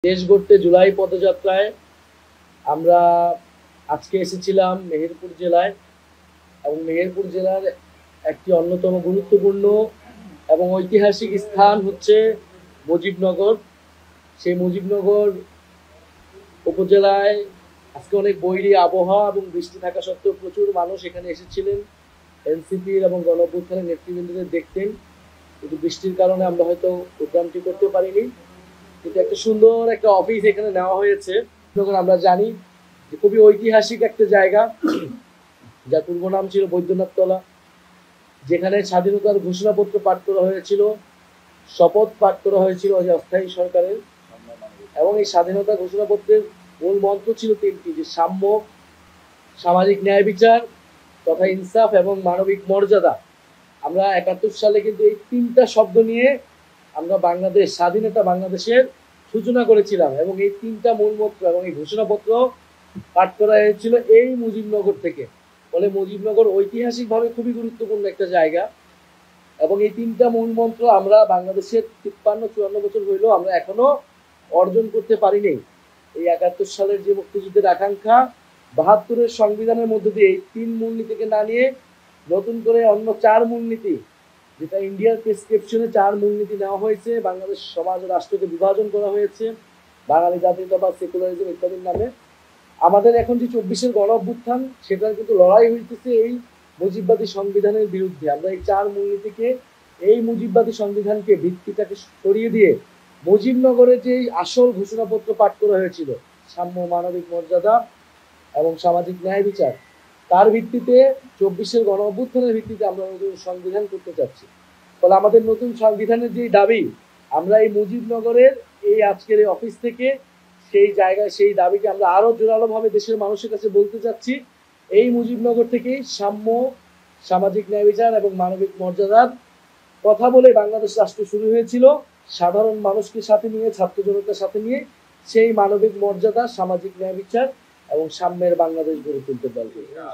দেশ গড়তে জুলাই পদযাত্রায় আমরা আজকে এসেছিলাম মেহেরপুর জেলায় এবং মেহেরপুর জেলার একটি অন্যতম গুরুত্বপূর্ণ এবং ঐতিহাসিক স্থান হচ্ছে মুজিবনগর। সেই মুজিবনগর উপজেলায় আজকে অনেক বৈরী আবহাওয়া এবং বৃষ্টি থাকা সত্ত্বেও প্রচুর মানুষ এখানে এসেছিলেন এনসিপির এবং গণঅভ্যুত্থানের নেতৃবৃন্দদের দেখতেন, কিন্তু বৃষ্টির কারণে আমরা হয়তো প্রোগ্রামটি করতে পারিনি। কিন্তু একটা সুন্দর একটা অফিস এখানে নেওয়া হয়েছে। আমরা জানি যে খুবই ঐতিহাসিক একটা জায়গা, যার পূর্ব নাম ছিল বৈদ্যনাথ তলা, যেখানে স্বাধীনতার ঘোষণাপত্র পাঠ করা হয়েছিল, শপথ পাঠ করা হয়েছিল অস্থায়ী সরকারের। এবং এই স্বাধীনতা ঘোষণাপত্রের মূল মন্ত্র ছিল তিনটি, যে সাম্য, সামাজিক ন্যায় বিচার তথা ইনসাফ এবং মানবিক মর্যাদা। আমরা ৭১ সালে কিন্তু এই তিনটা শব্দ নিয়ে আমরা স্বাধীনতা বাংলাদেশের সূচনা করেছিলাম এবং এই তিনটা মূলমন্ত্র এবং এই ঘোষণাপত্র পাঠ করা হয়েছিল এই মুজিবনগর থেকে। ফলে মুজিবনগর ঐতিহাসিকভাবে খুবই গুরুত্বপূর্ণ একটা জায়গা এবং এই তিনটা মূলমন্ত্র আমরা বাংলাদেশের ৫৩-৫৪ বছর হইলেও আমরা এখনো অর্জন করতে পারিনি। এই ৭১ সালের যে মুক্তিযুদ্ধের আকাঙ্ক্ষা, ৭২-এর সংবিধানের মধ্য দিয়ে এই ৩ মূলনীতিকে না নিয়ে নতুন করে অন্য ৪ মূলনীতি, যেটা ইন্ডিয়ার প্রেসক্রিপশনে ৪ মূলনীতি নেওয়া হয়েছে, বাংলাদেশ সমাজ ও রাষ্ট্রকে বিভাজন করা হয়েছে বাঙালি জাতীয়তাবাদ, সেকুলারিজম ইত্যাদির নামে। আমাদের এখন যে ২৪-এর গণ অভ্যুত্থান, সেটার কিন্তু লড়াই হইতেছে এই মুজিববাদী সংবিধানের বিরুদ্ধে। আমরা এই ৪ মূলনীতিকে, এই মুজিববাদী সংবিধানকে, ভিত্তিটাকে সরিয়ে দিয়ে মুজিবনগরের যে আসল ঘোষণাপত্র পাঠ করা হয়েছিল, সাম্য, মানবিক মর্যাদা এবং সামাজিক ন্যায় বিচার, তার ভিত্তিতে ২৪-এর গণ অভ্যুত্থানের ভিত্তিতে আমরা নতুন সংবিধান করতে চাচ্ছি। ফলে আমাদের নতুন সংবিধানের যে দাবি, আমরা এই মুজিবনগরের এই আজকের এই অফিস থেকে সেই জায়গায় সেই দাবিকে আমরা আরো জোরালোভাবে দেশের মানুষের কাছে বলতে চাচ্ছি। এই মুজিবনগর থেকেই সাম্য, সামাজিক ন্যায় বিচার এবং মানবিক মর্যাদার কথা বলে বাংলাদেশ রাষ্ট্র শুরু হয়েছিল। সাধারণ মানুষকে সাথে নিয়ে, ছাত্র জনতার সাথে নিয়ে সেই মানবিক মর্যাদা, সামাজিক ন্যায় বিচার এবং সাম্যের বাংলাদেশ গড়ে তুলতে পারবে।